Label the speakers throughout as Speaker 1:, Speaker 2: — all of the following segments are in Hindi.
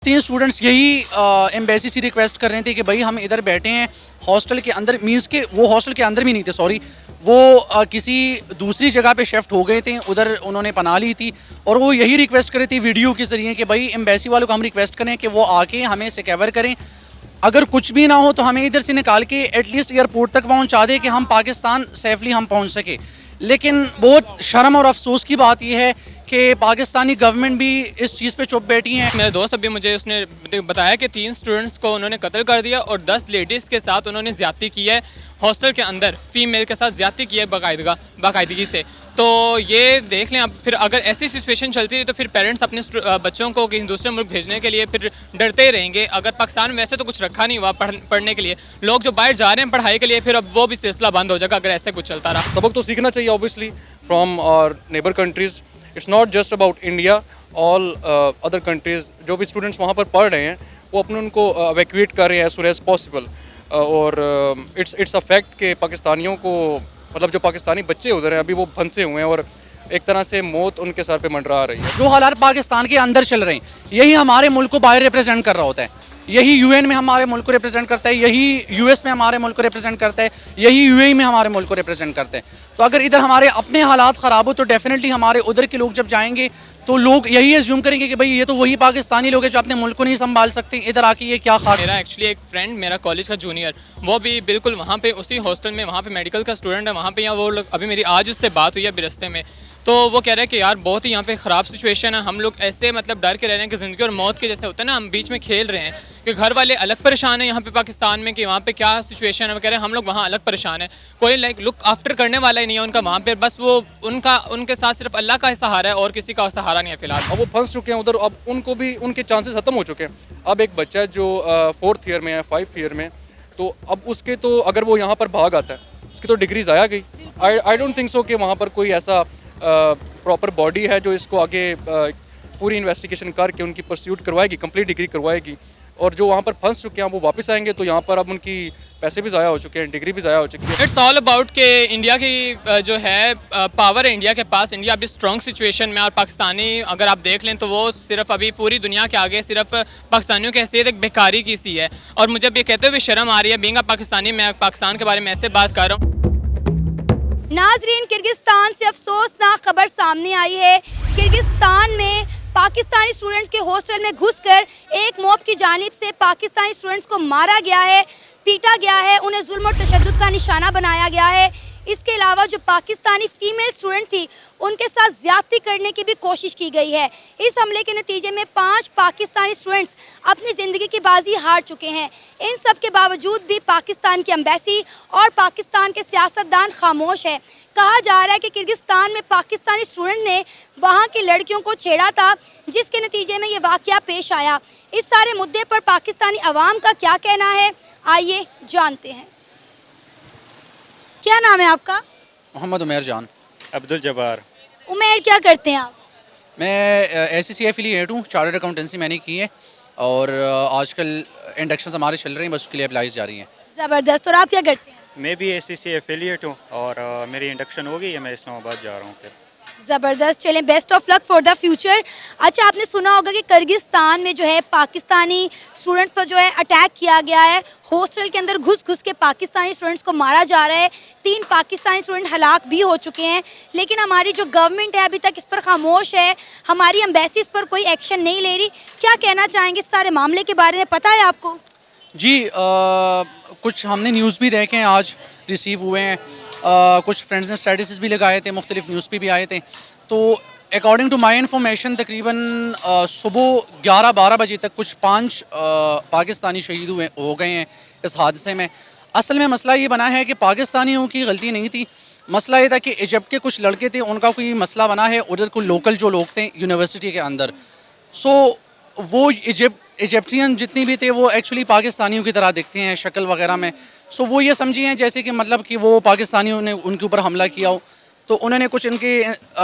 Speaker 1: तीन स्टूडेंट्स यही एम्बेसी से रिक्वेस्ट कर रहे थे कि भाई हम इधर बैठे हैं हॉस्टल के अंदर, मीन्स के वो हॉस्टल के अंदर भी नहीं थे, सॉरी, वो किसी दूसरी जगह पे शिफ्ट हो गए थे, उधर उन्होंने पनाह ली थी और वो यही रिक्वेस्ट कर रहे थे वीडियो के ज़रिए कि भाई एम्बेसी वालों को हम रिक्वेस्ट करें कि वो आके हमें सिक्योर करें, अगर कुछ भी ना हो तो हमें इधर से निकाल के एटलीस्ट एयरपोर्ट तक पहुँचा दे कि हम पाकिस्तान सेफली हम पहुँच सके। लेकिन बहुत शर्म और अफसोस की बात यह है कि पाकिस्तानी गवर्नमेंट भी इस चीज़ पे चुप बैठी है।
Speaker 2: मेरे दोस्त अभी मुझे उसने बताया कि 3 स्टूडेंट्स को उन्होंने कत्ल कर दिया और 10 लेडीज़ के साथ उन्होंने ज़्यादती की है, हॉस्टल के अंदर फीमेल के साथ ज़्यादती की है बाकायदगी से। तो ये देख लें, अब फिर अगर ऐसी सिचुएशन चलती रही तो फिर पेरेंट्स अपने बच्चों को कहीं दूसरे मुल्क भेजने के लिए फिर डरते ही रहेंगे। अगर पाकिस्तान में वैसे तो कुछ रखा नहीं हुआ पढ़ने के लिए, लोग जो बाहर जा रहे हैं पढ़ाई के लिए, फिर अब वो भी सिलसिला बंद हो जाएगा अगर ऐसे कुछ चलता रहा।
Speaker 3: सबक तो सीखना चाहिए obviously from our neighbour countries. It's not just about India, all other countries जो भी स्टूडेंट्स वहाँ पर पढ़ रहे हैं वो अपने उनको एवैक्यूएट कर रहे हैं एज सुन एज पॉसिबल। और इट्स अ फैक्ट कि पाकिस्तानियों को, मतलब जो पाकिस्तानी बच्चे उधर हैं अभी वो फंसे हुए हैं और एक तरह से मौत उनके सर पे मंडरा रही है।
Speaker 1: जो हालात पाकिस्तान के अंदर चल रहे हैं यही हमारे मुल्क को बाहर रिप्रेजेंट कर रहा होता है, यही यूएन में हमारे मुल्क को रिप्रेजेंट करता है, यही यूएस में हमारे मुल्क को रिप्रेजेंट करता है, यही यूएई में हमारे मुल्क को रिप्रेजेंट करते हैं। तो अगर इधर हमारे अपने हालात ख़राब हो तो डेफिनेटली हमारे उधर के लोग जब जाएंगे तो लोग यही एज्यूम करेंगे कि भाई ये तो वही पाकिस्तानी लोग हैं जो अपने मुल्क को नहीं संभाल सकते, इधर आके ये क्या खा।
Speaker 2: मेरा एक्चुअली एक फ्रेंड, मेरा कॉलेज का जूनियर, वो भी बिल्कुल वहाँ पे उसी हॉस्टल में, वहाँ पे मेडिकल का स्टूडेंट है वहाँ पे, या वो लोग अभी मेरी आज उससे बात हुई है अभी रस्ते में, तो वो कह रहे हैं कि यार बहुत ही यहाँ पे ख़राब सिचुएशन है, हम लोग ऐसे मतलब डर के रह रहे हैं कि ज़िंदगी और मौत के जैसे होता है ना, हम बीच में खेल रहे हैं कि घर वाले अलग परेशान हैं यहाँ पे पाकिस्तान में कि वहाँ पे क्या सिचुएशन है, वो कह रहे हैं हम लोग वहाँ अलग परेशान है, कोई लाइक लुक आफ्टर करने वाला ही नहीं है उनका वहाँ पे, बस वो उनके साथ सिर्फ अल्लाह का सहारा है और किसी का सहारा नहीं है फिलहाल।
Speaker 3: अब वो फंस चुके हैं उधर, अब उनको भी उनके चांसेस ख़त्म हो चुके हैं। अब एक बच्चा जो 4th ईयर में है, 5th ईयर में, तो अब उसके तो अगर वो यहाँ पर भाग आता है उसकी तो डिग्री ज़ाया गई। आई डोंट थिंक सो कि वहाँ पर कोई ऐसा प्रॉपर बॉडी है जो इसको आगे पूरी इन्वेस्टिगेशन करके उनकी परस्यूट करवाएगी, कंप्लीट डिग्री करवाएगी। और जो वहाँ पर फंस चुके हैं वो वापस आएंगे तो यहाँ पर अब उनकी पैसे भी ज़ाया हो चुके हैं, डिग्री भी ज़ाया हो चुकी है।
Speaker 2: इट्स ऑल अबाउट कि इंडिया की जो है पावर है इंडिया के पास, इंडिया अभी स्ट्रॉन्ग सिचुएशन में, और पाकिस्तानी अगर आप देख लें तो वो सिर्फ अभी पूरी दुनिया के आगे सिर्फ पाकिस्तानियों की हैसियत एक बेकारी की सी है। और मुझे अब ये कहते हुए शर्म आ रही है बीइंग अ पाकिस्तानी, मैं पाकिस्तान के बारे में ऐसे बात कर रहा हूँ।
Speaker 4: नाजरीन, किर्गिस्तान से अफसोसनाक खबर सामने आई है। किर्गिस्तान में पाकिस्तानी स्टूडेंट्स के हॉस्टल में घुसकर एक मॉब की जानिब से पाकिस्तानी स्टूडेंट्स को मारा गया है, पीटा गया है, उन्हें जुल्म और तशद्दुद का निशाना बनाया गया है। इसके अलावा जो पाकिस्तानी फीमेल स्टूडेंट थी उनके साथ ज्यादती करने की भी कोशिश की गई है। इस हमले के नतीजे में 5 पाकिस्तानी स्टूडेंट्स अपनी ज़िंदगी की बाजी हार चुके हैं। इन सब के बावजूद भी पाकिस्तान की एम्बेसी और पाकिस्तान के सियासतदान खामोश है। कहा जा रहा है कि किर्गिस्तान में पाकिस्तानी स्टूडेंट ने वहाँ की लड़कियों को छेड़ा था, जिसके नतीजे में ये वाक़या पेश आया। इस सारे मुद्दे पर पाकिस्तानी अवाम का क्या कहना है, आइए जानते हैं। क्या नाम है आपका?
Speaker 1: मोहम्मद उमेर जान।
Speaker 5: अब्दुल जब्बार।
Speaker 4: उमेर, क्या करते हैं आप?
Speaker 1: मैं SCC एफिलिएट हूँ, चार्टर्ड अकाउंटेंसी मैंने की है और आजकल इंडक्शन हमारे चल रहे हैं, बस उसके लिए अप्लाईज जा रही हैं।
Speaker 4: ज़बरदस्त। और आप क्या करते हैं?
Speaker 5: मैं भी ACC एफिलिएट हूँ और मेरी इंडक्शन हो गई है, मैं इस्लामाबाद जा रहा हूँ फिर।
Speaker 4: ज़बरदस्त। चलें, best of luck for the future. अच्छा, आपने सुना होगा कि किर्गिस्तान में जो है पाकिस्तानी स्टूडेंट्स पर जो है अटैक किया गया है, हॉस्टल के अंदर घुस के पाकिस्तानी स्टूडेंट्स को मारा जा रहा है। 3 पाकिस्तानी स्टूडेंट हलाक भी हो चुके हैं, लेकिन हमारी जो गवर्नमेंट है अभी तक इस पर खामोश है, हमारी एम्बेसी इस पर कोई एक्शन नहीं ले रही। क्या कहना चाहेंगे इस सारे मामले के बारे में, पता है आपको?
Speaker 1: जी, कुछ हमने न्यूज़ भी देखे हैं, आज रिसीव हुए हैं, कुछ फ्रेंड्स ने स्टेटस भी लगाए थे, मुख्तलिफ न्यूज़ पे भी आए थे। तो अकॉर्डिंग टू माई इन्फॉर्मेशन तकरीबन सुबह 11-12 बजे तक कुछ 5 पाकिस्तानी शहीद हो गए हैं इस हादसे में। असल में मसला ये बना है कि पाकिस्तानियों की गलती नहीं थी, मसला ये था कि इजिप्ट के कुछ लड़के थे, उनका कोई मसला बना है, उधर कोई लोकल जो लोग थे यूनिवर्सिटी के अंदर, सो वो इजिप्टियन जितनी भी थे वो एक्चुअली पाकिस्तानियों की तरह दिखते हैं शक्ल वगैरह में। सो वो ये समझी हैं जैसे कि मतलब कि वो पाकिस्तानियों ने उनके ऊपर हमला किया हो। तो उन्होंने कुछ इनके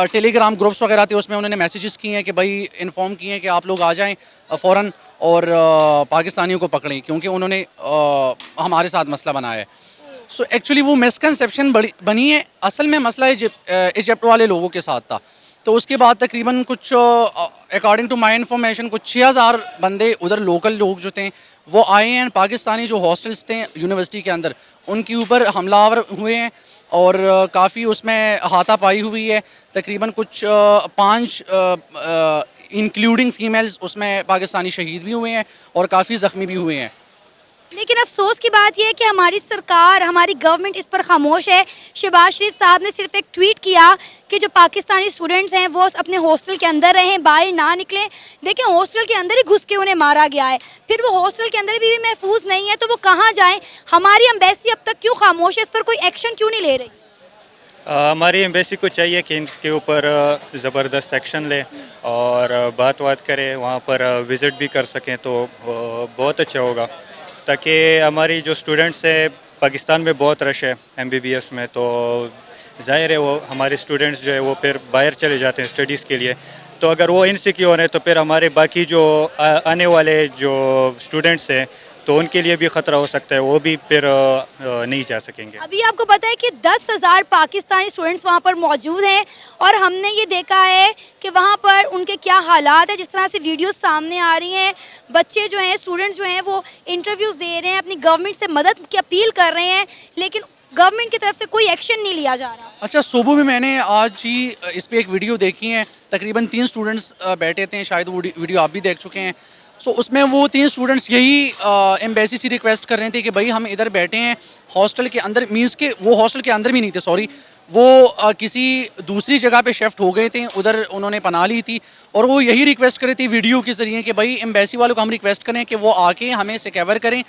Speaker 1: टेलीग्राम ग्रुप्स वगैरह थे, उसमें उन्होंने मैसेजेस किए हैं कि भाई इन्फॉर्म किए हैं कि आप लोग आ जाएं फ़ौरन और पाकिस्तानियों को पकड़ें, क्योंकि उन्होंने हमारे साथ मसला बनाया है। सो एक्चुअली वो मिसकंसेप्शन बनी है। असल में मसला इजिप्ट वाले लोगों के साथ था तो उसके बाद तकरीबन कुछ अकॉर्डिंग टू माई इन्फॉर्मेशन कुछ 6000 बंदे उधर लोकल लोग जो थे वो आए हैं। पाकिस्तानी जो हॉस्टल्स थे यूनिवर्सिटी के अंदर उनके ऊपर हमलावर हुए हैं और काफ़ी उसमें हाथापाई हुई है। तकरीबन कुछ 5 इंक्लूडिंग फीमेल्स उसमें पाकिस्तानी शहीद भी हुए हैं और काफ़ी ज़ख्मी भी हुए हैं।
Speaker 4: लेकिन अफसोस की बात यह है कि हमारी सरकार, हमारी गवर्नमेंट इस पर खामोश है। शहबाज शरीफ साहब ने सिर्फ एक ट्वीट किया कि जो पाकिस्तानी स्टूडेंट्स हैं वो अपने हॉस्टल के अंदर रहें, बाहर ना निकलें। देखें, हॉस्टल के अंदर ही घुस के उन्हें मारा गया है, फिर वो हॉस्टल के अंदर भी महफूज नहीं है तो वो कहाँ जाएँ? हमारी एम्बेसी अब तक क्यों खामोश है? इस पर कोई एक्शन क्यों नहीं ले रही?
Speaker 5: हमारी एम्बेसी को चाहिए कि इनके ऊपर ज़बरदस्त एक्शन ले और बात करे, वहाँ पर विज़िट भी कर सकें तो बहुत अच्छा होगा, ताकि हमारी जो स्टूडेंट्स हैं पाकिस्तान में बहुत रश है MBBS में, तो ज़ाहिर है वो हमारे स्टूडेंट्स जो है वो फिर बाहर चले जाते हैं स्टडीज़ के लिए। तो अगर वो इनसिक्योर हैं तो फिर हमारे बाकी जो आने वाले जो स्टूडेंट्स हैं तो उनके लिए भी ख़तरा हो सकता है, वो भी फिर नहीं जा सकेंगे।
Speaker 4: अभी आपको पता है कि 10,000 पाकिस्तानी स्टूडेंट्स वहाँ पर मौजूद हैं और हमने ये देखा है कि वहाँ पर उनके क्या हालात है। जिस तरह से वीडियोस सामने आ रही हैं, बच्चे जो हैं, स्टूडेंट्स जो हैं वो इंटरव्यूज़ दे रहे हैं, अपनी गवर्नमेंट से मदद की अपील कर रहे हैं, लेकिन गवर्नमेंट की तरफ से कोई एक्शन नहीं लिया जा रहा।
Speaker 1: अच्छा, सुबह में मैंने आज ही इस पे एक वीडियो देखी है, तकरीबन 3 स्टूडेंट्स बैठे थे, शायद वो वीडियो आप भी देख चुके हैं। सो उसमें वो 3 स्टूडेंट्स यही एम्बेसी से रिक्वेस्ट कर रहे थे कि भाई हम इधर बैठे हैं हॉस्टल के अंदर, मीन्स के वो हॉस्टल के अंदर भी नहीं थे, सॉरी, वो किसी दूसरी जगह पे शिफ्ट हो गए थे, उधर उन्होंने पनाह ली थी और वो यही रिक्वेस्ट कर रहे थे वीडियो के ज़रिए कि भाई एम्बेसी वालों को हम रिक्वेस्ट करें कि वो आके हमें सिक्योर करें,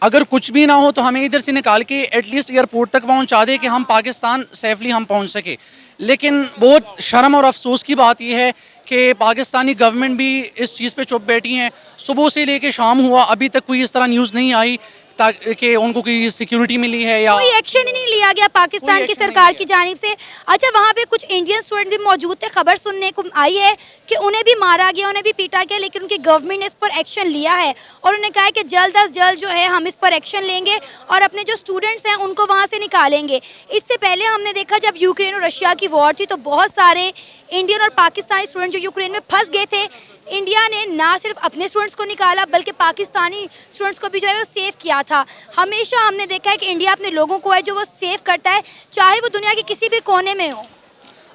Speaker 1: अगर कुछ भी ना हो तो हमें इधर से निकाल के एटलीस्ट एयरपोर्ट तक पहुंचा दे कि हम पाकिस्तान सेफली हम पहुंच सके। लेकिन बहुत शर्म और अफसोस की बात यह है कि पाकिस्तानी गवर्नमेंट भी इस चीज़ पे चुप बैठी हैं। सुबह से लेके शाम हुआ अभी तक कोई इस तरह न्यूज़ नहीं आई ताकि उनको कोई सिक्योरिटी मिली है या
Speaker 4: कोई एक्शन ही नहीं लिया गया पाकिस्तान की सरकार की जानिब से। अच्छा, वहाँ पे कुछ इंडियन स्टूडेंट भी मौजूद थे, खबर सुनने को आई है कि उन्हें भी मारा गया, उन्हें भी पीटा गया, लेकिन उनकी गवर्नमेंट ने इस पर एक्शन लिया है और उन्होंने कहा है कि जल्द अज जल्द जो है हम इस पर एक्शन लेंगे और अपने जो स्टूडेंट्स हैं उनको वहाँ से निकालेंगे। इससे पहले हमने देखा जब यूक्रेन और रशिया की वॉर थी तो बहुत सारे इंडियन और पाकिस्तानी स्टूडेंट जो यूक्रेन में फंस गए थे, इंडिया ने ना सिर्फ अपने स्टूडेंट्स को निकाला बल्कि पाकिस्तानी स्टूडेंट्स को भी जो है वो सेव किया था। हमेशा हमने देखा है कि इंडिया अपने लोगों को है जो वो सेव करता है, चाहे वो दुनिया के किसी भी कोने में हो।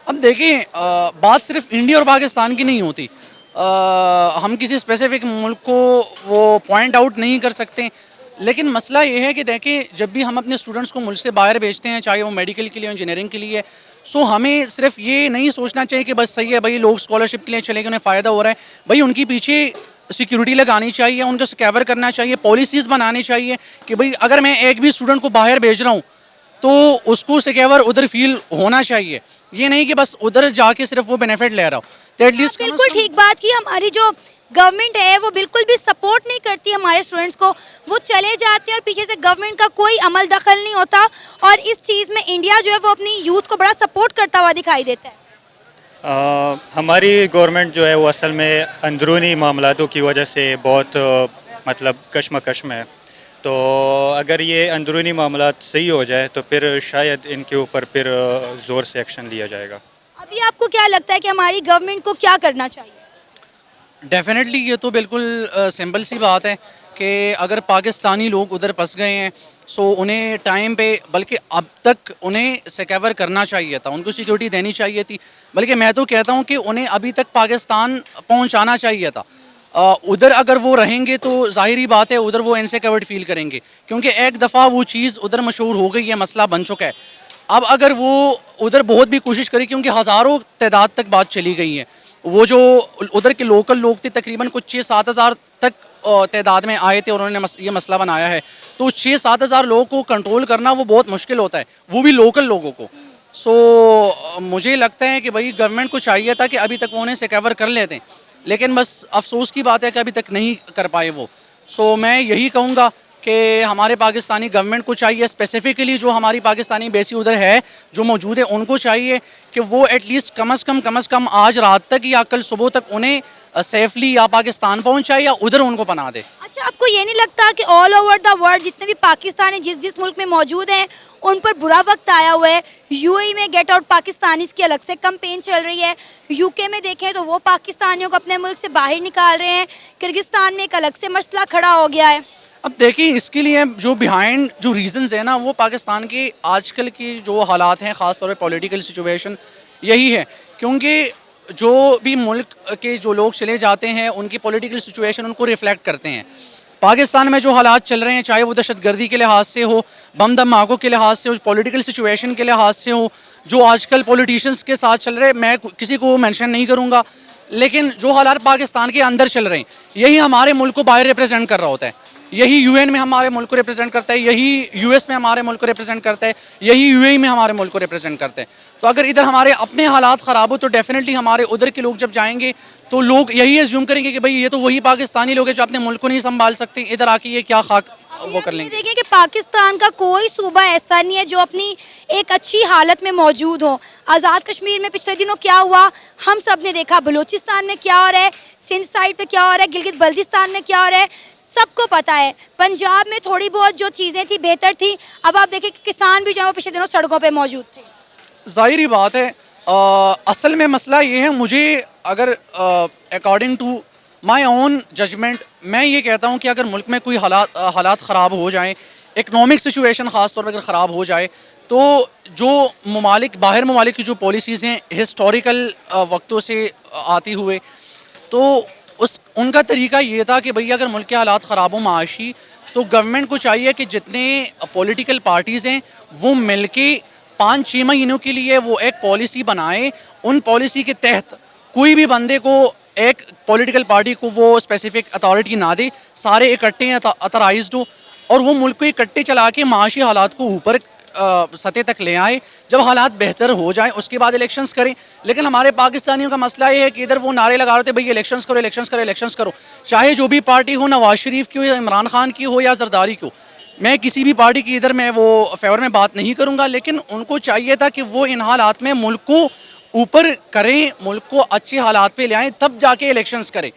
Speaker 1: अब देखिए, बात सिर्फ इंडिया और पाकिस्तान की नहीं होती, हम किसी स्पेसिफिक मुल्क को वो पॉइंट आउट नहीं कर सकते, लेकिन मसला ये है कि देखिए जब भी हम अपने स्टूडेंट्स को मुल्क से बाहर भेजते हैं, चाहे वो मेडिकल के लिए इंजीनियरिंग के लिए, सो हमें सिर्फ ये नहीं सोचना चाहिए कि बस सही है भाई लोग स्कॉलरशिप के लिए चले गए, उन्हें फ़ायदा हो रहा है, भाई उनके पीछे सिक्योरिटी लगानी चाहिए, उनको सिक्योर करना चाहिए, पॉलिसीज़ बनानी चाहिए कि भाई अगर मैं एक भी स्टूडेंट को बाहर भेज रहा हूँ तो उसको सिक्योर उधर फील होना चाहिए, ये नहीं कि बस उधर जाके सिर्फ वो बेनिफिट ले रहा हो। तो एटलीस्ट
Speaker 4: बिल्कुल ठीक बात की, हमारी जो गवर्नमेंट है वो बिल्कुल भी सपोर्ट नहीं करती हमारे स्टूडेंट्स को, वो चले जाते हैं और पीछे से गवर्नमेंट का कोई अमल दखल नहीं होता और इस चीज़ में इंडिया जो है वो अपनी यूथ को बड़ा सपोर्ट करता हुआ दिखाई देता है।
Speaker 5: हमारी गवर्नमेंट जो है वो असल में अंदरूनी मामलातों की वजह से बहुत मतलब कशमकश में है, तो अगर ये अंदरूनी मामलात सही हो जाए तो फिर शायद इनके ऊपर फिर ज़ोर से एक्शन लिया जाएगा।
Speaker 4: अभी आपको क्या लगता है कि हमारी गवर्नमेंट को क्या करना चाहिए?
Speaker 1: डेफिनेटली ये तो बिल्कुल सिंपल सी बात है कि अगर पाकिस्तानी लोग उधर फंस गए हैं सो उन्हें टाइम पे, बल्कि अब तक उन्हें सिक्योर करना चाहिए था, उनको सिक्योरिटी देनी चाहिए थी, बल्कि मैं तो कहता हूँ कि उन्हें अभी तक पाकिस्तान पहुँचाना चाहिए था। उधर अगर वो रहेंगे तो ज़ाहिरी बात है उधर वो इनसिक्योर फील करेंगे, क्योंकि एक दफ़ा वो चीज़ उधर मशहूर हो गई है, मसला बन चुका है। अब अगर वो उधर बहुत भी कोशिश करें, क्योंकि हज़ारों तादाद तक बात चली गई है, वो जो उधर के लोकल लोग थे तकरीबन कुछ 6-7 हज़ार तक तादाद में आए थे और उन्होंने ये मसला बनाया है, तो 6-7 हज़ार लोगों को कंट्रोल करना वो बहुत मुश्किल होता है, वो भी लोकल लोगों को। सो मुझे लगता है कि भाई गवर्नमेंट को चाहिए था कि अभी तक वो उन्हें सिक्योर कर लेते हैं, लेकिन बस अफसोस की बात है कि अभी तक नहीं कर पाए वो। सो मैं यही कहूँगा कि हमारे पाकिस्तानी गवर्नमेंट को चाहिए, स्पेसिफ़िकली जो हमारी पाकिस्तानी बेसी उधर है जो मौजूद है, उनको चाहिए कि वो एटलीस्ट कम अज़ कम आज रात तक या कल सुबह तक उन्हें सेफली या पाकिस्तान पहुँचाए या उधर उनको पनाह दे।
Speaker 4: अच्छा, आपको ये नहीं लगता कि ऑल ओवर द वर्ल्ड जितने भी पाकिस्तानी जिस जिस मुल्क में मौजूद हैं उन पर बुरा वक्त आया हुआ है? यूएई में गेट आउट पाकिस्तानीज की अलग से कैंपेन चल रही है, यूके में देखें तो वो पाकिस्तानियों को अपने मुल्क से बाहर निकाल रहे हैं, किर्गिस्तान में एक अलग से मसला खड़ा हो गया है।
Speaker 1: अब देखिए, इसके लिए जो बिहाइंड जो रीजंस है ना, वो पाकिस्तान के आजकल की जो हालात हैं, ख़ास तौर पे पॉलिटिकल सिचुएशन यही है। क्योंकि जो भी मुल्क के जो लोग चले जाते हैं उनकी पॉलिटिकल सिचुएशन उनको रिफ्लेक्ट करते हैं। पाकिस्तान में जो हालात चल रहे हैं, चाहे वो दहशतगर्दी के लिहाज से हो, बम धमाकों के लिहाज से हो, पॉलिटिकल सिचुएशन के लिहाज से हो, जो आजकल पॉलिटिशियंस के साथ चल रहे हैं, मैं किसी को मेंशन नहीं करूँगा, लेकिन जो हालात पाकिस्तान के अंदर चल रहे हैं यही हमारे मुल्क को बाहर रिप्रेजेंट कर रहा होता है। यही यूएन में हमारे मुल्क को रिप्रेजेंट करता है, यही यूएस में हमारे मुल्क को रिप्रेजेंट करता है, यही यूएई में हमारे मुल्क को रिप्रेजेंट करते हैं। तो अगर इधर हमारे अपने हालात ख़राब हो तो डेफिनेटली हमारे उधर के लोग जब जाएंगे तो लोग यही एज्यूम करेंगे कि भाई ये तो वही पाकिस्तानी लोग हैं जो अपने मुल्क को नहीं संभाल सकते, इधर आके ये क्या खाक वो कर लेंगे।
Speaker 4: देखिए कि पाकिस्तान का कोई सूबा ऐसा नहीं है जो अपनी एक अच्छी हालत में मौजूद हो। आज़ाद कश्मीर में पिछले दिनों क्या हुआ हम सब ने देखा, बलूचिस्तान में क्या हो रहा है, सिंध साइड पे क्या हो रहा है, गिलगित बल्तिस्तान में क्या हो रहा है, सबको पता है। पंजाब में थोड़ी बहुत जो चीज़ें थी बेहतर थी, अब आप देखें कि किसान भी जो है वो पिछले दिनों सड़कों पे मौजूद थे।
Speaker 1: ज़ाहिर बात है, असल में मसला ये है, मुझे अगर according to my own judgement मैं ये कहता हूँ कि अगर मुल्क में कोई हालात ख़राब हो जाएं, इकनॉमिक सिचुएशन ख़ास तौर पर अगर ख़राब हो जाए, तो जो ममालिक बाहर ममालिक की जो पॉलिसीज़ हैं हिस्टोरिकल वक्तों से आती हुए, तो उनका तरीका ये था कि भई अगर मुल्क के हालात ख़राब हो माशी, तो गवर्नमेंट को चाहिए कि जितने पॉलिटिकल पार्टीज़ हैं वो मिल के 5-6 महीनों के लिए वो एक पॉलिसी बनाए। उन पॉलिसी के तहत कोई भी बंदे को, एक पॉलिटिकल पार्टी को वो स्पेसिफिक अथॉरिटी ना दे, सारे इकट्ठे अथराइज्ड हो और वो मुल्क को इकट्ठे चला के माशी हालात को ऊपर सतह तक ले आए। जब हालात बेहतर हो जाएं उसके बाद इलेक्शंस करें। लेकिन हमारे पाकिस्तानियों का मसला ये है कि इधर वो नारे लगा रहे थे भाई इलेक्शंस करो, इलेक्शंस करो, इलेक्शंस करो, चाहे जो भी पार्टी हो, नवाज शरीफ की हो या इमरान खान की हो या जरदारी की हो। मैं किसी भी पार्टी की इधर मैं वो फेवर में बात नहीं करूँगा, लेकिन उनको चाहिए था कि वो इन हालात में मुल्क को ऊपर करें, मुल्क को अच्छे हालात पे ले आएँ, तब जाके इलेक्शंस करें।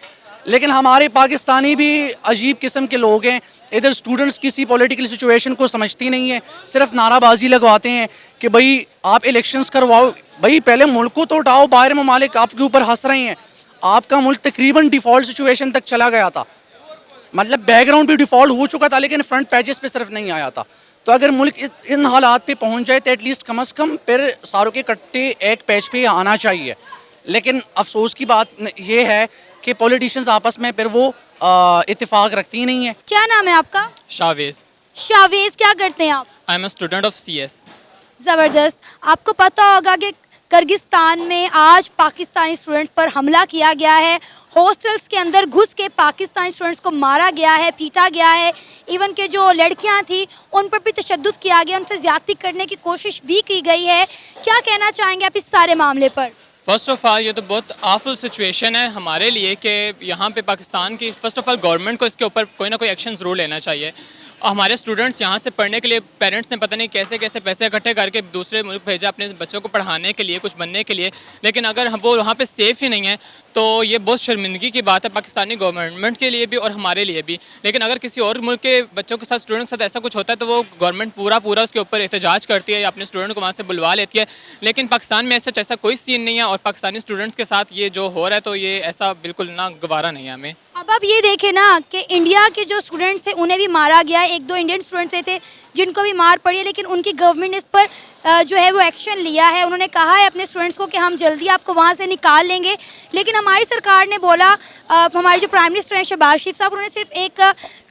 Speaker 1: लेकिन हमारे पाकिस्तानी भी अजीब किस्म के लोग हैं, इधर स्टूडेंट्स किसी पॉलिटिकल सिचुएशन को समझती नहीं है, सिर्फ नाराबाजी लगवाते हैं कि भाई आप इलेक्शंस करवाओ। भाई पहले मुल्क को तो उठाओ, बाहर ममालिक आपके ऊपर हंस रहे हैं। आपका मुल्क तकरीबन डिफ़ॉल्ट सिचुएशन तक चला गया था, मतलब बैकग्राउंड भी डिफ़ॉल्ट हो चुका था, लेकिन फ्रंट पेजेस पे सिर्फ नहीं आया था। तो अगर मुल्क इन हालात पे पहुंच जाए तो एटलीस्ट कम से कम फिर सारों के कट्टे एक पेज पे आना चाहिए। लेकिन अफसोस की बात ये है कि पॉलिटिशियंस आपस में फिर वो इत्तेफाक रखती ही नहीं है।
Speaker 4: क्या नाम है आपका?
Speaker 2: शावेज।
Speaker 4: शावेज, क्या करते हैं आप?
Speaker 2: I am a student of CS।
Speaker 4: ज़बरदस्त। आपको पता होगा कि किर्गिस्तान में आज पाकिस्तानी स्टूडेंट्स पर हमला किया गया है, हॉस्टल्स के अंदर घुस के पाकिस्तानी स्टूडेंट्स को मारा गया है, पीटा गया है, इवन के जो लड़कियां थी उन पर भी तशद्दुद किया गया, उनसे ज़्यादती करने की कोशिश भी की गई है। क्या कहना चाहेंगे आप इस सारे मामले पर?
Speaker 2: फ़र्स्ट ऑफ़ ऑल ये तो बहुत आफुल सिचुएशन है हमारे लिए कि यहाँ पे पाकिस्तान की फ़र्स्ट ऑफ़ ऑल गवर्नमेंट को इसके ऊपर कोई ना कोई एक्शन ज़रूर लेना चाहिए। हमारे स्टूडेंट्स यहाँ से पढ़ने के लिए पेरेंट्स ने पता नहीं कैसे कैसे पैसे इकट्ठे करके दूसरे मुल्क भेजा अपने बच्चों को पढ़ाने के लिए, कुछ बनने के लिए, लेकिन अगर वो वहाँ पे सेफ़ ही नहीं है तो ये बहुत शर्मिंदगी की बात है पाकिस्तानी गवर्नमेंट के लिए भी और हमारे लिए भी। लेकिन अगर किसी और मुल्क के बच्चों के साथ, स्टूडेंट के साथ ऐसा कुछ होता है तो वो गवर्नमेंट पूरा उसके ऊपर एहतजाज करती है या अपने स्टूडेंट को वहाँ से बुलवा लेती है। लेकिन पाकिस्तान में ऐसा कोई सीन नहीं है और पाकिस्तानी स्टूडेंट्स के साथ ये जो हो रहा है तो ये ऐसा बिल्कुल ना गवारा नहीं है हमें।
Speaker 4: अब आप ये देखें ना कि इंडिया के जो स्टूडेंट्स थे उन्हें भी मारा गया है, 1-2 इंडियन स्टूडेंट्स थे जिनको भी मार पड़ी है, लेकिन उनकी गवर्नमेंट ने इस पर जो है वो एक्शन लिया है। उन्होंने कहा है अपने स्टूडेंट्स को कि हम जल्दी आपको वहाँ से निकाल लेंगे। लेकिन हमारी सरकार ने बोला, हमारे जो प्राइम मिनिस्टर हैं शहबाज शरीफ साहब, उन्होंने सिर्फ एक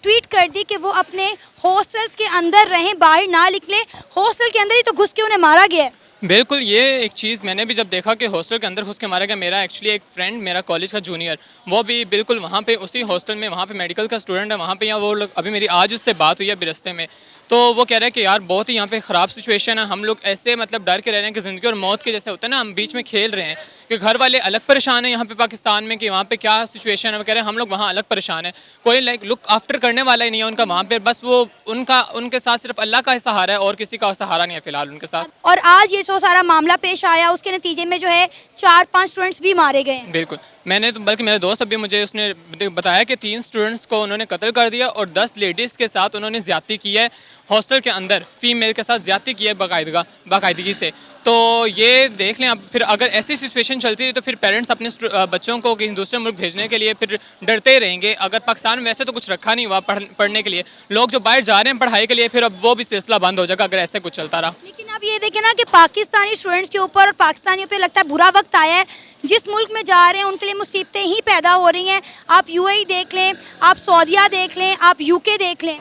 Speaker 4: ट्वीट कर दी कि वो अपने हॉस्टल्स के अंदर रहें, बाहर ना निकलें। हॉस्टल के अंदर ही तो घुस के उन्हें मारा गया है।
Speaker 2: बिल्कुल, ये एक चीज़ मैंने भी जब देखा कि हॉस्टल के अंदर घुस के मारा गया, मेरा एक्चुअली एक फ्रेंड, मेरा कॉलेज का जूनियर, वो भी बिल्कुल वहाँ पे उसी हॉस्टल में, वहाँ पे मेडिकल का स्टूडेंट है वहाँ पे, या वो लोग अभी मेरी आज उससे बात हुई है बिरस्ते में, तो वो कह रहा है कि यार बहुत ही यहाँ पे ख़राब सिचुएशन है, हम लोग ऐसे मतलब डर के रह रहे हैं कि ज़िंदगी और मौत के जैसे होता है ना, हम बीच में खेल रहे हैं कि घर वाले अलग परेशान हैं यहाँ पे पाकिस्तान में कि वहाँ पे क्या सिचुएशन है, वो कह रहे हैं हम लोग वहाँ अलग परेशान है, कोई लाइक लुक आफ्टर करने वाला ही नहीं है उनका वहाँ पे, बस वो उनके साथ सिर्फ अल्लाह का सहारा है और किसी का सहारा नहीं है फ़िलहाल उनके साथ।
Speaker 4: और आज ये वो सारा मामला पेश आया, उसके नतीजे में जो है 4-5 स्टूडेंट्स भी मारे गए हैं।
Speaker 2: बिल्कुल, मैंने तो बल्कि मेरा दोस्त अभी मुझे उसने बताया कि 3 स्टूडेंट्स को उन्होंने कत्ल कर दिया और 10 लेडीज़ के साथ उन्होंने ज़्यादती की है, हॉस्टल के अंदर फीमेल के साथ ज़्यादती की है बाकायदगी से। तो ये देख लें, अब फिर अगर ऐसी सिचुएशन चलती रही तो फिर पेरेंट्स अपने बच्चों को कहीं दूसरे मुल्क भेजने के लिए फिर डरते ही रहेंगे। अगर पाकिस्तान में वैसे तो कुछ रखा नहीं हुआ पढ़ने के लिए, लोग जो बाहर जा रहे हैं पढ़ाई के लिए, फिर अब वो भी सिलसिला बंद हो जाएगा अगर ऐसे कुछ चलता रहा।
Speaker 4: लेकिन आप ये देखें ना कि पाकिस्तानी स्टूडेंट्स के ऊपर और पाकिस्तानियों पे लगता है बुरा वक्त आया है। जिस मुल्क में जा रहे हैं उनके लिए मुसीबतें ही पैदा हो रही हैं। आप यूएई देख लें, आप सऊदीया देख लें, आप यूके देख लें।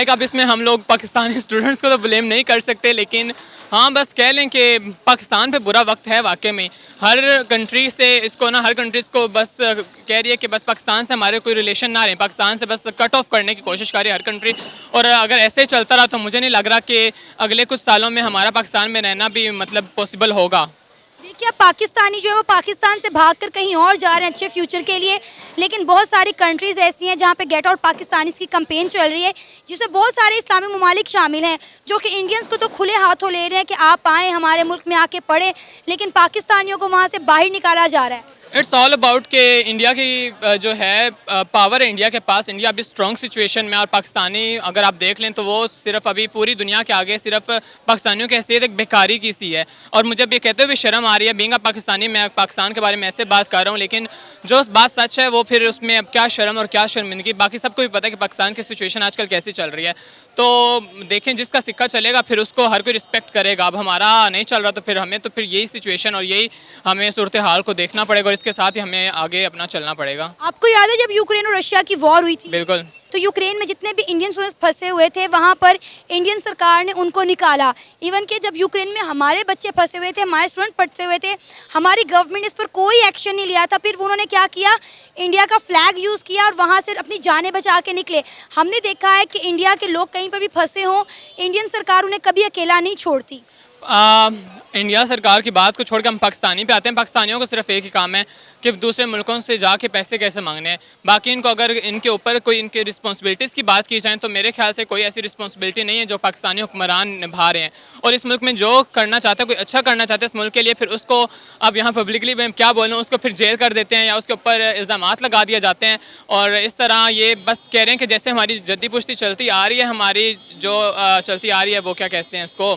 Speaker 2: अब इसमें हम लोग पाकिस्तानी स्टूडेंट्स को तो ब्लेम नहीं कर सकते, लेकिन हाँ बस कह लें कि पाकिस्तान पे बुरा वक्त है वाकई में। हर कंट्री से इसको ना, हर कंट्रीज़ को बस कह रही है कि बस पाकिस्तान से हमारे कोई रिलेशन ना रहे, पाकिस्तान से बस कट ऑफ करने की कोशिश कर रही है हर कंट्री। और अगर ऐसे चलता रहा तो मुझे नहीं लग रहा कि अगले कुछ सालों में हमारा पाकिस्तान में रहना भी मतलब पॉसिबल होगा।
Speaker 4: देखिए, अब पाकिस्तानी जो है वो पाकिस्तान से भागकर कहीं और जा रहे हैं अच्छे फ्यूचर के लिए, लेकिन बहुत सारी कंट्रीज़ ऐसी हैं जहाँ पे गेट आउट पाकिस्तानी की कैंपेन चल रही है, जिसमें बहुत सारे इस्लामी ममालिक शामिल हैं जो कि इंडियंस को तो खुले हाथों ले रहे हैं कि आप आएँ हमारे मुल्क में आके पढ़ें, लेकिन पाकिस्तानियों को वहाँ से बाहर निकाला जा रहा है।
Speaker 2: इट्स ऑल अबाउट कि इंडिया की जो है पावर है इंडिया के पास, इंडिया अभी स्ट्रॉन्ग सिचुएशन में, और पाकिस्तानी अगर आप देख लें तो वो सिर्फ अभी पूरी दुनिया के आगे सिर्फ पाकिस्तानियों की हैसियत एक बेकारी की सी है। और मुझे अब ये कहते हुए शर्म आ रही है, बीइंग अ पाकिस्तानी, मैं पाकिस्तान के बारे में ऐसे बात कर रहा हूँ, लेकिन जो बात सच है वो फिर उसमें अब क्या शर्म और क्या शर्मिंदगी। बाकी सबको भी पता है कि पाकिस्तान की सिचुएशन आजकल कैसी चल रही है। तो देखें, जिसका सिक्का चलेगा फिर उसको हर कोई रिस्पेक्ट करेगा। अब हमारा नहीं चल रहा तो फिर हमें यही सिचुएशन और यही हमें सूरत हाल को देखना पड़ेगा, और इसके साथ ही हमें आगे अपना चलना पड़ेगा।
Speaker 4: आपको याद है जब यूक्रेन और रशिया की वॉर हुई थी?
Speaker 2: बिल्कुल।
Speaker 4: तो यूक्रेन में जितने भी इंडियन स्टूडेंट्स फंसे हुए थे वहाँ पर इंडियन सरकार ने उनको निकाला। इवन कि जब यूक्रेन में हमारे बच्चे फंसे हुए थे, हमारे स्टूडेंट फंसे हुए थे, हमारी गवर्नमेंट इस पर कोई एक्शन नहीं लिया था। फिर उन्होंने क्या किया, इंडिया का फ्लैग यूज़ किया और वहाँ से अपनी जानें बचा के निकले। हमने देखा है कि इंडिया के लोग कहीं पर भी फंसे हों, इंडियन सरकार उन्हें कभी अकेला नहीं छोड़ती।
Speaker 2: इंडिया सरकार की बात को छोड़कर हम पाकिस्तानी पे आते हैं। पाकिस्तानियों को सिर्फ एक ही काम है कि दूसरे मुल्कों से जाके पैसे कैसे मांगने हैं। बाकी इनको अगर इनके ऊपर कोई इनके रिस्पॉन्सिबिलिटीज़ की बात की जाए तो मेरे ख्याल से कोई ऐसी रिस्पॉन्सिबिलिटी नहीं है जो पाकिस्तानी हुक्मरान निभा रहे हैं। और इस मुल्क में जो करना चाहता है, कोई अच्छा करना चाहता है इस मुल्क के लिए, फिर उसको अब यहाँ पब्लिकली मैं क्या बोलूँ, उसको फिर जेल कर देते हैं या उसके ऊपर इल्ज़ामात लगा दिया जाते हैं। और इस तरह ये बस कह रहे हैं कि जैसे हमारी जद्दी पुश्ती चलती आ रही है, हमारी जो चलती आ रही है वो क्या कहते हैं इसको,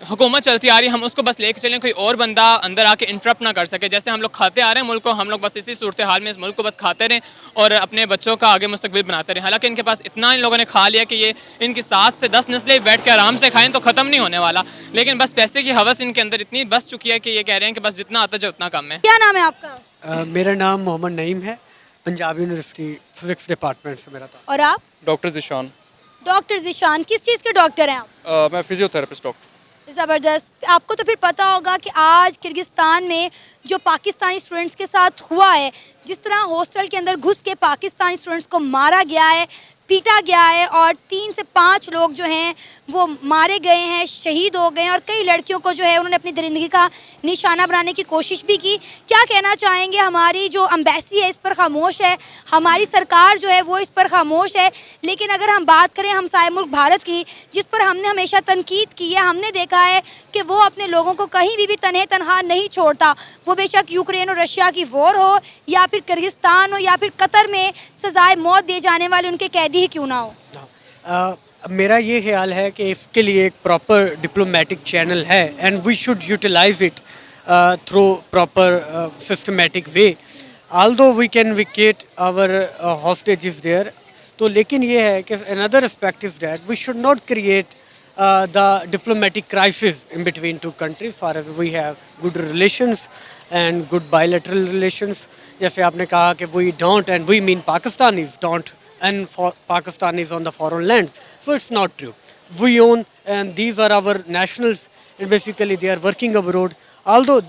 Speaker 2: हुकूमत चलती आ रही है, हम उसको बस लेके चलें, कोई और बंदा अंदर आके इंटरप्ट ना कर सके। जैसे हम लोग खाते आ रहे हैं मुल्क को, हम लोग बस इसी सूरत हाल में इस मुल्क को बस खाते रहें और अपने बच्चों का आगे मुस्तकबिल बनाते रहें। हालांकि इनके पास इतना इन लोगों ने खा लिया कि ये इनकी 7 से 10 नस्लें बैठ के आराम से खाएं तो ख़त्म नहीं होने वाला, लेकिन बस पैसे की हवस इनके अंदर इतनी बस चुकी है कि ये कह रहे हैं कि बस जितना आता है उतना कम है।
Speaker 4: क्या नाम है आपका?
Speaker 6: मेरा नाम मोहम्मद नईम है, पंजाब यूनिवर्सिटी फिजिक्स डिपार्टमेंट से मेरा था।
Speaker 4: और आप?
Speaker 3: डॉक्टर ज़िशान।
Speaker 4: डॉक्टर ज़िशान, किस चीज़ के डॉक्टर हैं आप?
Speaker 3: मैं फिजियोथेरेपिस्ट डॉक्टर।
Speaker 4: ज़बरदस्त। आपको तो फिर पता होगा कि आज किर्गिस्तान में जो पाकिस्तानी स्टूडेंट्स के साथ हुआ है, जिस तरह हॉस्टल के अंदर घुस के पाकिस्तानी स्टूडेंट्स को मारा गया है, पीटा गया है, और 3 से 5 लोग जो हैं वो मारे गए हैं, शहीद हो गए हैं, और कई लड़कियों को जो है उन्होंने अपनी दरिंदगी का निशाना बनाने की कोशिश भी की। क्या कहना चाहेंगे? हमारी जो एम्बेसी है इस पर खामोश है, हमारी सरकार जो है वो इस पर खामोश है, लेकिन अगर हम बात करें हमसाए मुल्क भारत की, जिस पर हमने हमेशा तनकीद की है, हमने देखा है कि वो अपने लोगों को कहीं भी तन्हे तनहा नहीं छोड़ता। वो बेशक यूक्रेन और रशिया की वॉर हो, या फिर किर्गिस्तान हो, या फिर कतर में सजाए मौत दिए जाने वाले उनके कैदी ही क्यों ना हो।
Speaker 6: मेरा ये ख्याल है कि इसके लिए एक प्रॉपर डिप्लोमेटिक चैनल है, and we should utilise it through proper systematic way. Although we can vacate our hostages there, तो लेकिन ये है कि another aspect is that we should not create the diplomatic crisis in between two countries, far as we have good relations and good bilateral relations. जैसे आपने कहा कि we don't, and we mean Pakistanis don't, and for Pakistanis on the foreign land. So it's not true. We own, and these are our nationals, and basically they are working abroad. Although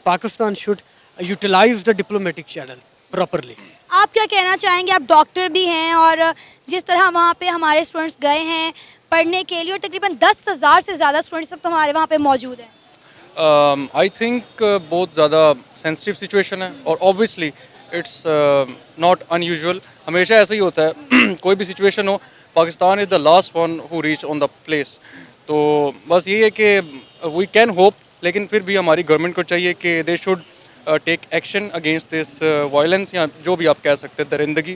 Speaker 6: Pakistan should utilize the diplomatic channel properly.
Speaker 4: आप क्या कहना चाहेंगे? आप डॉक्टर भी हैं, और जिस तरह वहाँ पे हमारे स्टूडेंट्स गए हैं पढ़ने के लिए, और तकरीबन 10,000 से ज़्यादा स्टूडेंट्स तो हमारे वहाँ पे मौजूद हैं।
Speaker 3: आई थिंक बहुत ज़्यादा सेंसिटिव सिचुएशन है, और ऑब्वियसली इट्स नॉट अनयूजुअल। हमेशा ऐसा ही होता है कोई भी सिचुएशन हो, Pakistan is the last one who reach on the place. तो बस यही है कि वी कैन होप, लेकिन फिर भी हमारी गवर्नमेंट को चाहिए कि they should take action against this violence, या जो भी आप कह सकते हैं दरिंदगी।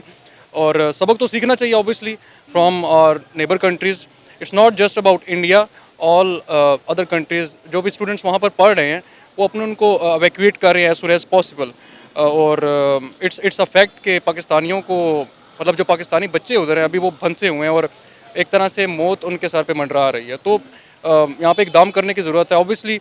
Speaker 3: और सबक तो सीखना चाहिए obviously from our neighbour countries. It's not just about India, all other countries जो भी स्टूडेंट्स वहाँ पर पढ़ रहे हैं वो अपने उनको एवैक्यूएट कर रहे हैं एज सुन एज पॉसिबल। और इट्स अ फैक्ट कि पाकिस्तानियों को, मतलब जो पाकिस्तानी बच्चे उधर हैं अभी वो फंसे हुए हैं और एक तरह से मौत उनके सर पे मंडरा रही है। तो यहाँ पे इकदाम करने की ज़रूरत है ऑब्वियसली,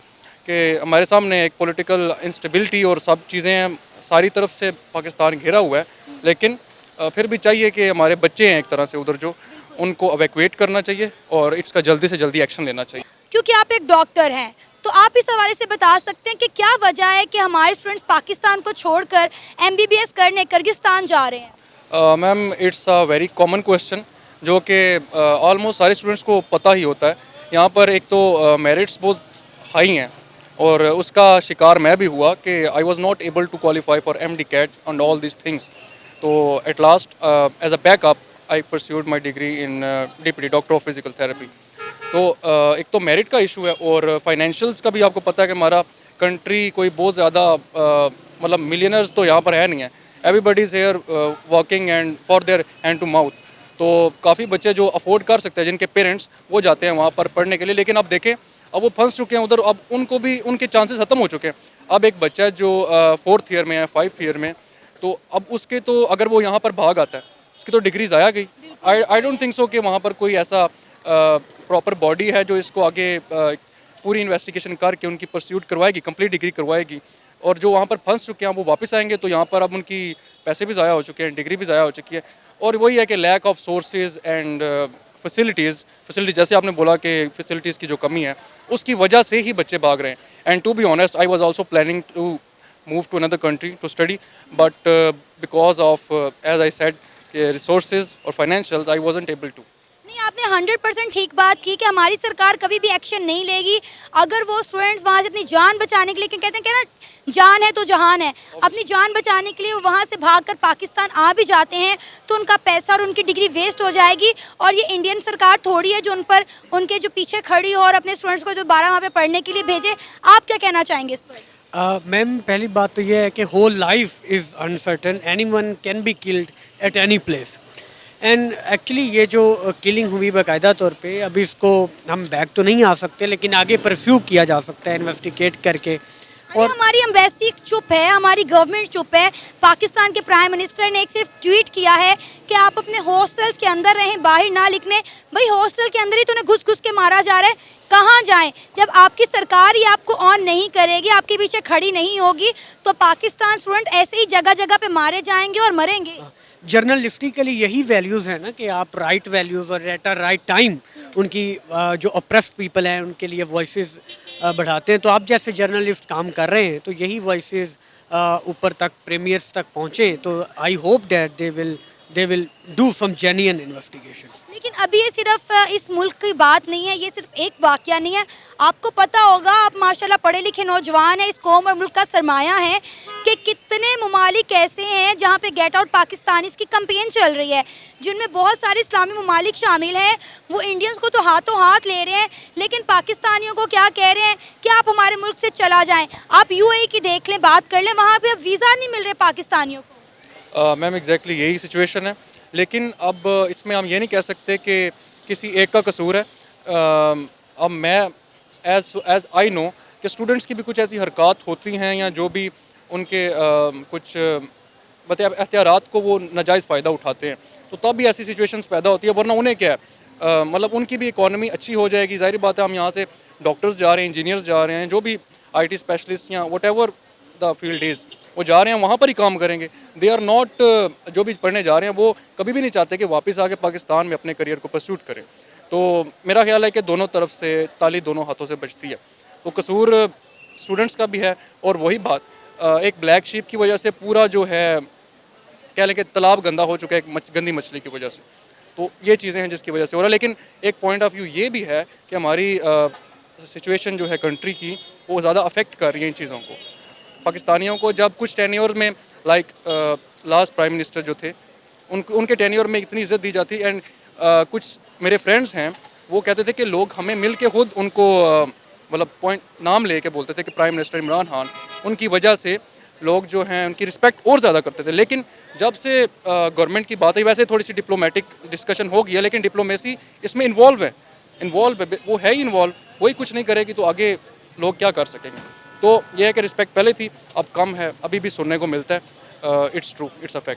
Speaker 3: कि हमारे सामने एक पॉलिटिकल इंस्टेबिलिटी और सब चीज़ें हैं, सारी तरफ से पाकिस्तान घिरा हुआ है, लेकिन फिर भी चाहिए कि हमारे बच्चे हैं एक तरह से उधर, जो उनको एवैक्यूएट करना चाहिए और इसका जल्दी से जल्दी एक्शन लेना चाहिए।
Speaker 4: क्योंकि आप एक डॉक्टर हैं, तो आप इस हवाले से बता सकते हैं कि क्या वजह है कि हमारे स्टूडेंट्स पाकिस्तान को छोड़कर MBBS करने किर्गिस्तान जा रहे हैं?
Speaker 3: Ma'am, it's a very common question जो कि ऑलमोस्ट सारे स्टूडेंट्स को पता ही होता है। यहाँ पर एक तो मेरिट्स बहुत हाई हैं और उसका शिकार मैं भी हुआ कि I was not able to qualify for MD CAT and all this things. तो at last as a backup I pursued my degree in DPT, doctor of physical therapy. तो एक तो मेरिट का इशू है और फाइनेंशियल्स का भी आपको पता है कि हमारा कंट्री कोई बहुत ज़्यादा मतलब मिलियनर्स तो यहाँ पर है नहीं है। Everybody is here working and for their hand to mouth. तो काफ़ी बच्चे जो अफोर्ड कर सकते हैं, जिनके पेरेंट्स, वो जाते हैं वहाँ पर पढ़ने के लिए, लेकिन अब देखें अब वो फंस चुके हैं उधर, अब उनको भी उनके चांसेस ख़त्म हो चुके हैं। अब एक बच्चा जो 4th ईयर में है, 5th ईयर में, तो अब उसके तो अगर वो यहाँ पर भाग आता है उसकी तो डिग्री ज़ाया गई। आई डोंट थिंक सो कि वहाँ पर कोई ऐसा प्रॉपर बॉडी है जो इसको आगे पूरी इन्वेस्टिगेशन करके उनकी परस्यूट करवाएगी, कंप्लीट डिग्री करवाएगी। और जो वहाँ पर फंस चुके हैं वो वापस आएंगे, तो यहाँ पर अब उनकी पैसे भी ज़ाया हो चुके हैं, डिग्री भी ज़ाया हो चुकी है। और वही है कि lack of sources and facilities जैसे आपने बोला कि फैसिलिटीज़ की जो कमी है उसकी वजह से ही बच्चे भाग रहे हैं। And to be honest, I was also planning to move to another country to study, but because of as I said resources और financials I wasn't able to.
Speaker 4: नहीं, आपने 100% ठीक बात की कि हमारी सरकार कभी भी एक्शन नहीं लेगी अगर वो स्टूडेंट्स वहाँ से अपनी जान बचाने के लिए, कहते हैं कि ना जान है तो जहान है, अपनी जान बचाने के लिए वो वहाँ से भागकर पाकिस्तान आ भी जाते हैं तो उनका पैसा और उनकी डिग्री वेस्ट हो जाएगी। और ये इंडियन सरकार थोड़ी है जो उन पर, उनके जो पीछे खड़ी हो और अपने स्टूडेंट्स को दोबारा वहाँ पे पढ़ने के लिए भेजे। आप क्या कहना चाहेंगे इस पर?
Speaker 6: मैम, पहली बात तो ये है कि whole life is uncertain, anyone can be killed at any place. And actually ये जो किलिंग हुई बाकायदा तौर पे, अभी इसको हम बैक तो नहीं आ सकते, लेकिन आगे परस्यू किया जा सकता है इन्वेस्टिगेट करके।
Speaker 4: और हमारी एम्बेसी चुप है, हमारी गवर्नमेंट चुप है। पाकिस्तान के प्राइम मिनिस्टर ने एक सिर्फ ट्वीट किया है कि आप अपने हॉस्टल्स के अंदर रहें, बाहर ना निकलें। भाई हॉस्टल के अंदर ही तो उन्हें घुस घुस के मारा जा रहा है, कहाँ जाएं? जब आपकी सरकार ही आपको ऑन नहीं करेगी, आपके पीछे खड़ी नहीं होगी, तो पाकिस्तान स्टूडेंट ऐसे ही जगह जगह पे मारे जाएंगे और मरेंगे।
Speaker 6: जर्नलिस्टिकली यही वैल्यूज़ हैं ना कि आप राइट वैल्यूज़ और एट अ राइट टाइम उनकी जो अप्रेस्ड पीपल हैं उनके लिए वॉइसेस बढ़ाते हैं। तो आप जैसे जर्नलिस्ट काम कर रहे हैं तो यही वॉइसेस ऊपर तक, प्रीमियर्स तक पहुँचे, तो I hope that they will do some genuine investigations.
Speaker 4: लेकिन अभी ये सिर्फ इस मुल्क की बात नहीं है, ये सिर्फ एक वाकया नहीं है। आपको पता होगा, आप माशाल्लाह पढ़े लिखे नौजवान हैं, इस कौम और मुल्क का सरमाया है, कि कितने ममालिक ऐसे हैं जहाँ पे गेट आउट पाकिस्तानीज़ की कैंपेन चल रही है, जिनमें बहुत सारे इस्लामी ममालिक शामिल हैं। वो इंडियंस को तो हाथों हाथ ले रहे हैं, लेकिन पाकिस्तानियों को क्या कह रहे हैं कि आप हमारे मुल्क से चला जाएँ। आप UAE की देख लें, बात कर लें, वहाँ पर अब वीज़ा नहीं मिल रहे पाकिस्तानियों को।
Speaker 3: मैम, एग्जैक्टली यही सिचुएशन है, लेकिन अब इसमें हम ये नहीं कह सकते कि किसी एक का कसूर है। अब मैं एज आई नो कि स्टूडेंट्स की भी कुछ ऐसी हरकत होती हैं या जो भी उनके कुछ मतलब एहतियात को वो नाजायज़ फ़ायदा उठाते हैं, तो तब भी ऐसी सिचुएशंस पैदा होती है। वरना उन्हें क्या है, मतलब उनकी भी इकॉनमी अच्छी हो जाएगी। ज़ाहिर बात है, हम यहाँ से डॉक्टर्स जा रहे हैं, इंजीनियर्स जा रहे हैं, जो भी IT स्पेशलिस्ट या what ever the field is, वो जा रहे हैं वहाँ पर ही काम करेंगे। दे आर नॉट, जो भी पढ़ने जा रहे हैं वो कभी भी नहीं चाहते कि वापस आके पाकिस्तान में अपने करियर को परस्यूट करें। तो मेरा ख्याल है कि दोनों तरफ से ताली दोनों हाथों से बजती है। तो कसूर स्टूडेंट्स का भी है, और वही बात एक ब्लैक शीप की वजह से पूरा जो है कह लें कि तालाब गंदा हो चुका है, एक गंदी मछली की वजह से। तो ये चीज़ें हैं जिसकी वजह से हो रहा है। लेकिन एक पॉइंट ऑफ व्यू ये भी है कि हमारी सिचुएशन जो है कंट्री की, वो ज़्यादा अफेक्ट कर रही है इन चीज़ों को, पाकिस्तानियों को। जब कुछ टेन्योर में लाइक लास्ट प्राइम मिनिस्टर जो थे, उनके टेन्योर में इतनी इज्जत दी जाती। एंड कुछ मेरे फ्रेंड्स हैं वो कहते थे कि लोग हमें मिल के खुद उनको मतलब पॉइंट नाम ले के बोलते थे कि प्राइम मिनिस्टर इमरान खान, उनकी वजह से लोग जो हैं उनकी रिस्पेक्ट और ज़्यादा करते थे। लेकिन जब से गवर्नमेंट की बात आई, वैसे थोड़ी सी डिप्लोमेटिक डिस्कशन हो गई है, लेकिन डिप्लोमेसी इसमें इन्वॉल्व है, वो है ही इन्वॉल्व। वही कुछ नहीं करेगी तो आगे लोग क्या कर सकेंगे। तो यह है कि रिस्पेक्ट पहले थी, अब कम है, अभी भी सुनने को मिलता है। It's true, it's a fact.